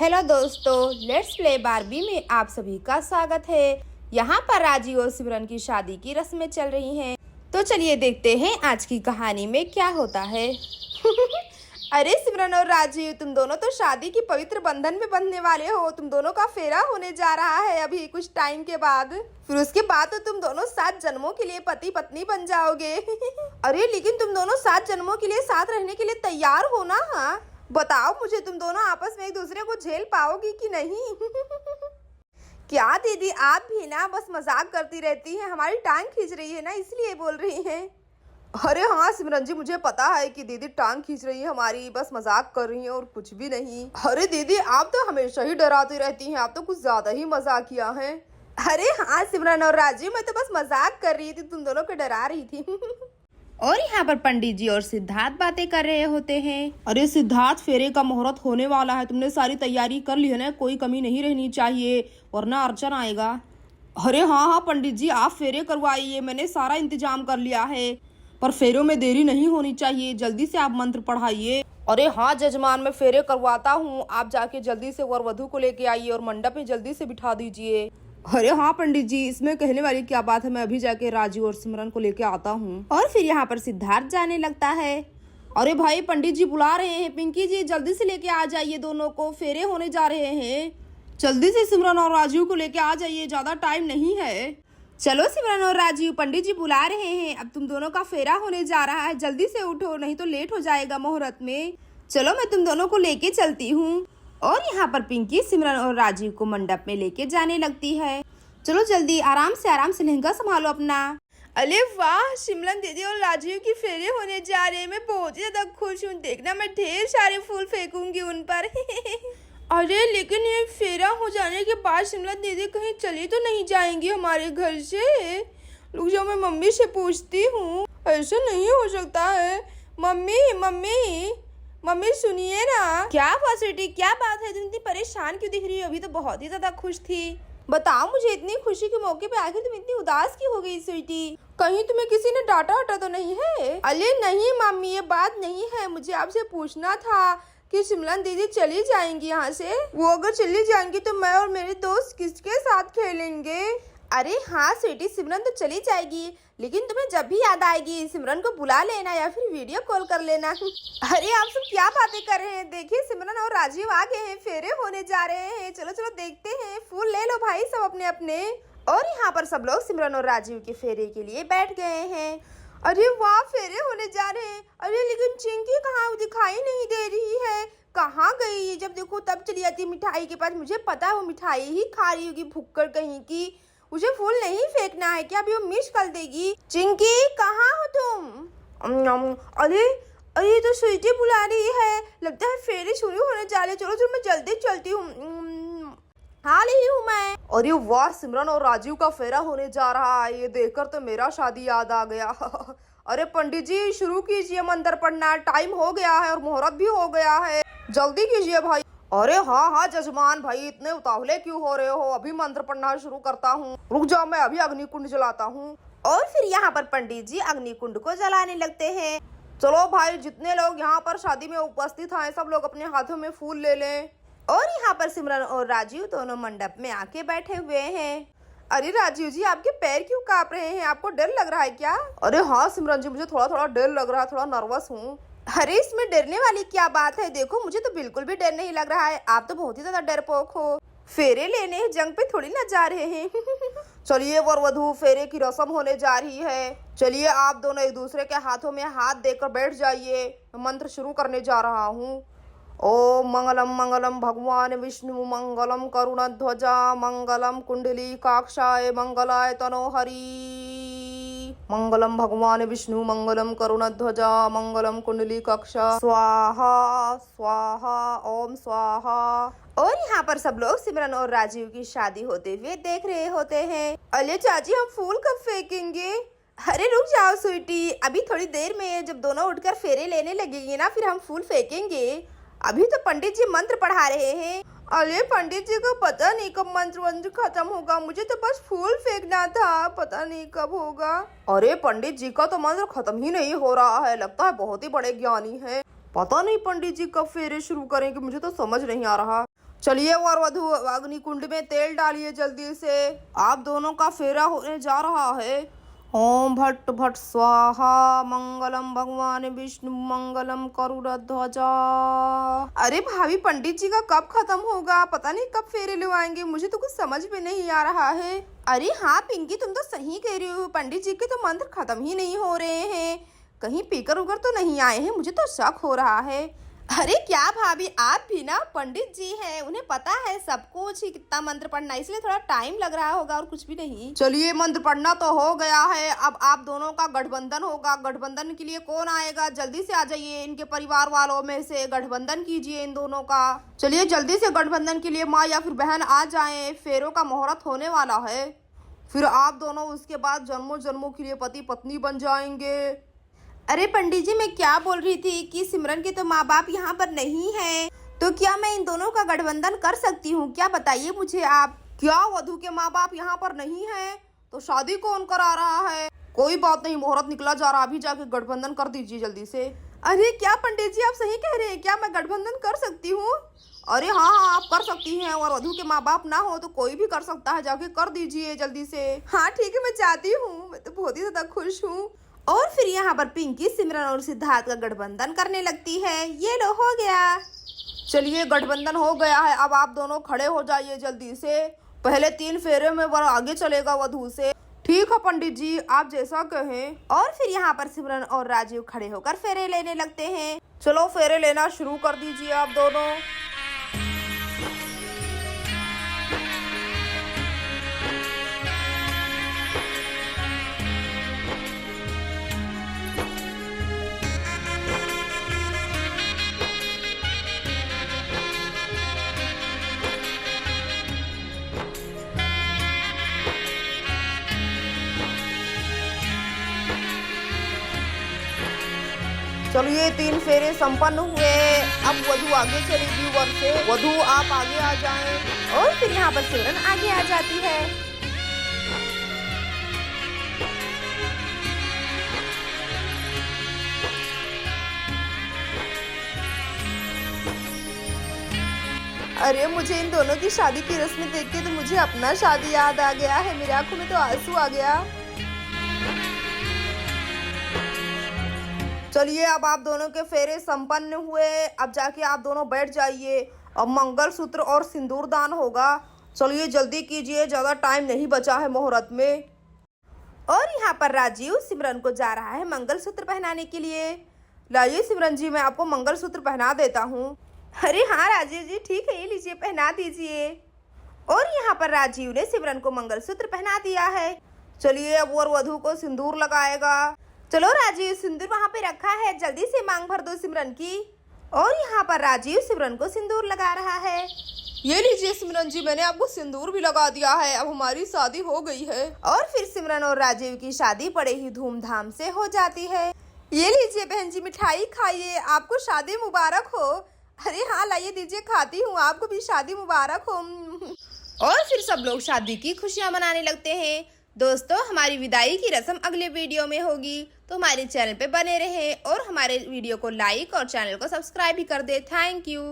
Hello दोस्तों, let's play Barbie में आप सभी का स्वागत है। यहाँ पर राजीव और सिमरन की शादी की रस्में चल रही हैं। तो चलिए देखते हैं आज की कहानी में क्या होता है। अरे सिमरन और राजीव, तुम दोनों तो शादी की पवित्र बंधन में बंधने वाले हो। तुम दोनों का फेरा होने जा रहा है अभी कुछ टाइम के बाद। फिर उसके बाद तो तुम दोनों 7 जन्मों के लिए पति पत्नी बन जाओगे। अरे लेकिन तुम दोनों 7 जन्मों के लिए साथ रहने के लिए तैयार हो ना? हाँ बताओ मुझे, तुम दोनों आपस में एक दूसरे को झेल पाओगी कि नहीं? क्या दीदी, आप भी ना बस मजाक करती रहती हैं, हमारी टांग खींच रही है ना, इसलिए बोल रही हैं। अरे हाँ सिमरन जी, मुझे पता है कि दीदी टांग खींच रही है हमारी, बस मजाक कर रही है और कुछ भी नहीं। अरे दीदी, आप तो हमेशा ही डराती रहती हैं, आप तो कुछ ज्यादा ही मजाक किया है। अरे हाँ सिमरन और राजीव, मैं तो बस मजाक कर रही थी, तुम दोनों को डरा रही थी। और यहाँ पर पंडित जी और सिद्धार्थ बातें कर रहे होते हैं। अरे सिद्धार्थ, फेरे का मुहूर्त होने वाला है, तुमने सारी तैयारी कर ली है ना? कोई कमी नहीं रहनी चाहिए वरना अर्चन आएगा। अरे हाँ पंडित जी, आप फेरे करवाइए, मैंने सारा इंतजाम कर लिया है, पर फेरों में देरी नहीं होनी चाहिए, जल्दी से आप मंत्र पढ़ाइए। अरे हाँ जजमान, मैं फेरे करवाता हूँ, आप जाके जल्दी से वर वधू को लेके आइए और मंडप में जल्दी से बिठा दीजिए। अरे हाँ पंडित जी, इसमें कहने वाली क्या बात है, मैं अभी जाके राजीव और सिमरन को लेके आता हूँ। और फिर यहाँ पर सिद्धार्थ जाने लगता है। अरे भाई, पंडित जी बुला रहे हैं, पिंकी जी जल्दी से लेके आ जाइए, दोनों को फेरे होने जा रहे हैं, जल्दी से सिमरन और राजीव को लेके आ जाइए, ज्यादा टाइम नहीं है। चलो सिमरन और राजीव, पंडित जी बुला रहे हैं, अब तुम दोनों का फेरा होने जा रहा है, जल्दी से उठो नहीं तो लेट हो जाएगा मुहूर्त में। चलो मैं तुम दोनों को लेके चलती हूँ। और यहाँ पर पिंकी सिमरन और राजीव को मंडप में लेके जाने लगती है। चलो जल्दी, आराम से लहंगा संभालो अपना। अरे वाह, सिमरन दीदी और राजीव की फेरे होने जा रहे हैं, मैं बहुत ही ज्यादा खुश हूँ। देखना मैं ढेर सारे फूल फेंकूंगी उन पर। अरे लेकिन ये फेरा हो जाने के बाद सिमरन दीदी कहीं चली तो नहीं जाएंगी हमारे घर से? रुक जाओ, मैं मम्मी से पूछती हूँ। ऐसा नहीं हो सकता है। मम्मी सुनिए ना। क्या हुआ स्वीटी, क्या बात है? तुम इतनी परेशान क्यों दिख रही हो? अभी तो बहुत ही ज्यादा खुश थी। बताओ मुझे, इतनी खुशी के मौके पे आखिर तुम इतनी उदास क्यों हो गई स्वीटी? कहीं तुम्हें किसी ने डांटा वाटा तो नहीं है? अरे नहीं मम्मी, ये बात नहीं है, मुझे आपसे पूछना था कि सिमरन दीदी चली जाएंगी यहाँ से। वो अगर चली जाएंगी तो मैं और मेरे दोस्त किसके साथ खेलेंगे? अरे हाँ स्वीटी, सिमरन तो चली जाएगी, लेकिन तुम्हें जब भी याद आएगी सिमरन को बुला लेना या फिर वीडियो कॉल कर लेना। अरे आप सब क्या बातें कर रहे हैं? देखिए सिमरन और राजीव आ गए हैं, फेरे होने जा रहे हैं। चलो चलो देखते हैं, फूल ले लो भाई सब अपने अपने। और यहाँ पर सब लोग सिमरन और राजीव के फेरे के लिए बैठ गए हैं। अरे वाह, फेरे होने जा रहे हैं। अरे लेकिन चिंकी कहाँ, दिखाई नहीं दे रही है, कहाँ गई? जब देखो तब चली जाती है मिठाई के पास, मुझे पता है वो मिठाई ही खा रही होगी भुक्कड़ कहीं की। उसे फूल नहीं फेंकना है क्या? अभी वो मिस कर देगी। चिंकी कहाँ हो तुम? अरे तो स्वीटी बुला रही है, लगता है फेरे शुरू होने जा रहे। चलो मैं जल्दी चलती हूँ। हाँ ली हूँ मैं। अरे वाह, सिमरन और राजीव का फेरा होने जा रहा है, ये देखकर तो मेरा शादी याद आ गया। अरे पंडित जी शुरू कीजिए मंत्र पढ़ना, टाइम हो गया है और मुहूर्त भी हो गया है, जल्दी कीजिए भाई। अरे हाँ जजमान भाई, इतने उतावले क्यों हो रहे हो? अभी मंत्र पढ़ना शुरू करता हूँ, रुक जाओ मैं अभी अग्निकुंड जलाता हूँ। और फिर यहाँ पर पंडित जी अग्निकुंड को जलाने लगते हैं। चलो भाई, जितने लोग यहाँ पर शादी में उपस्थित हैं सब लोग अपने हाथों में फूल ले लें। और यहाँ पर सिमरन और राजीव दोनों मंडप में आके बैठे हुए हैं। अरे राजीव जी, आपके पैर क्यों कांप रहे हैं? आपको डर लग रहा है क्या? अरे हाँ सिमरन जी, मुझे थोड़ा थोड़ा डर लग रहा है, थोड़ा नर्वस हूँ। अरे इसमें डरने वाली क्या बात है? देखो मुझे तो बिल्कुल भी डर नहीं लग रहा है, आप तो बहुत ही ज्यादा डरपोक हो। फेरे लेने जंग पे थोड़ी ना जा रहे हैं। चलिए वर वधू, फेरे की रस्म होने जा रही है, चलिए आप दोनों एक दूसरे के हाथों में हाथ देकर बैठ जाइए, मंत्र शुरू करने जा रहा हूँ। ओम मंगलम भगवान विष्णु मंगलम करुणध्वजा मंगलम कुंडली काक्षाय मंगलाय तनोहरि। मंगलम भगवान विष्णु मंगलम करुणध्वजा मंगलम कुंडली कक्षा स्वाहा स्वाहा ओम स्वाहा। और यहाँ पर सब लोग सिमरन और राजीव की शादी होते हुए देख रहे होते हैं। अरे चाची, हम फूल कब फेंकेंगे? अरे रुक जाओ स्वीटी, अभी थोड़ी देर में जब दोनों उठकर फेरे लेने लगेंगे ना, फिर हम फूल फेंकेंगे। अभी तो पंडित जी मंत्र पढ़ा रहे हैं। अरे पंडित जी को पता नहीं कब मंत्र खत्म होगा, मुझे तो बस फूल फेंकना था, पता नहीं कब होगा। अरे पंडित जी का तो मंत्र खत्म ही नहीं हो रहा है, लगता है बहुत ही बड़े ज्ञानी हैं। पता नहीं पंडित जी कब फेरे शुरू करेंगे, मुझे तो समझ नहीं आ रहा। चलिए वर वधु अग्नि कुंड में तेल डालिए जल्दी से, आप दोनों का फेरा होने जा रहा है। ओम भट्ट भट्ट स्वाहा, मंगलम भगवान विष्णु, मंगलम गरुड़ध्वजा। अरे भाभी पंडित जी का कब खत्म होगा, पता नहीं कब फेरे लगवाएंगे, मुझे तो कुछ समझ में नहीं आ रहा है। अरे हाँ पिंकी तुम तो सही कह रही हो, पंडित जी के तो मंत्र खत्म ही नहीं हो रहे हैं, कहीं पीकर उकर तो नहीं आए हैं, मुझे तो शक हो रहा है। अरे क्या भाभी आप भी ना पंडित जी हैं, उन्हें पता है सब कुछ ही कितना मंत्र पढ़ना, इसलिए थोड़ा टाइम लग रहा होगा और कुछ भी नहीं। चलिए मंत्र पढ़ना तो हो गया है, अब आप दोनों का गठबंधन होगा। गठबंधन के लिए कौन आएगा, जल्दी से आ जाइए, इनके परिवार वालों में से गठबंधन कीजिए इन दोनों का। चलिए जल्दी से गठबंधन के लिए माँ या फिर बहन आ जाए, फेरों का मुहूर्त होने वाला है, फिर आप दोनों उसके बाद जन्मों जन्मों के लिए पति पत्नी बन जाएंगे। अरे पंडित जी मैं क्या बोल रही थी कि सिमरन के तो माँ बाप यहाँ पर नहीं हैं, तो क्या मैं इन दोनों का गठबंधन कर सकती हूँ क्या, बताइए मुझे आप। क्या वधु के माँ बाप यहाँ पर नहीं हैं, तो शादी कौन करा रहा है। कोई बात नहीं, मुहूर्त निकला जा रहा, अभी जाके गठबंधन कर दीजिए जल्दी से। अरे क्या पंडित जी आप सही कह रहे हैं, क्या मैं गठबंधन कर सकती हूँ। अरे हाँ हाँ आप कर सकती हैं, और वधु के माँ बाप ना हो तो कोई भी कर सकता है, जाके कर दीजिए जल्दी से। हाँ ठीक है मैं चाहती हूँ, मैं तो बहुत ही ज्यादा खुश हूँ। और फिर यहाँ पर पिंकी सिमरन और सिद्धार्थ का गठबंधन करने लगती है। ये लो हो गया। चलिए गठबंधन हो गया है, अब आप दोनों खड़े हो जाइए जल्दी से, पहले 3 फेरे में वर आगे चलेगा वधु से। ठीक है पंडित जी आप जैसा कहें। और फिर यहाँ पर सिमरन और राजीव खड़े होकर फेरे लेने लगते हैं। चलो फेरे लेना शुरू कर दीजिए आप दोनों। चलिए 3 फेरे संपन्न हुए, अब वधु आगे चलेगी वर से। वधु आप आगे आ जाएं। और फिर यहाँ पर सिमरन आगे आ जाती है। अरे मुझे इन दोनों की शादी की रस्में देख के तो मुझे अपना शादी याद आ गया है, मेरी आंखों में तो आंसू आ गया। चलिए अब आप दोनों के फेरे संपन्न हुए, अब जाके आप दोनों बैठ जाइए, अब मंगलसूत्र और सिंदूर दान होगा। चलिए जल्दी कीजिए, ज़्यादा टाइम नहीं बचा है मुहूर्त में। और यहाँ पर राजीव सिमरन को जा रहा है मंगलसूत्र पहनाने के लिए। लाइए सिमरन जी मैं आपको मंगलसूत्र पहना देता हूँ। अरे हाँ राजीव जी ठीक है, ये लीजिए पहना दीजिए। और यहाँ पर राजीव ने सिमरन को मंगलसूत्र पहना दिया है। चलिए अब वर वधु को सिंदूर लगाएगा। चलो राजीव सिंदूर वहाँ पे रखा है, जल्दी से मांग भर दो सिमरन की। और यहाँ पर राजीव सिमरन को सिंदूर लगा रहा है। ये लीजिए सिमरन जी मैंने आपको सिंदूर भी लगा दिया है, अब हमारी शादी हो गई है। और फिर सिमरन और राजीव की शादी बड़े ही धूमधाम से हो जाती है। ये लीजिए बहन जी मिठाई खाइए, आपको शादी मुबारक हो। अरे हाँ लाइए दीजिए खाती हूँ, आपको भी शादी मुबारक हो। और फिर सब लोग शादी की खुशियाँ मनाने लगते हैं। दोस्तों हमारी विदाई की रस्म अगले वीडियो में होगी, तो हमारे चैनल पे बने रहें और हमारे वीडियो को लाइक और चैनल को सब्सक्राइब भी कर दे। Thank you.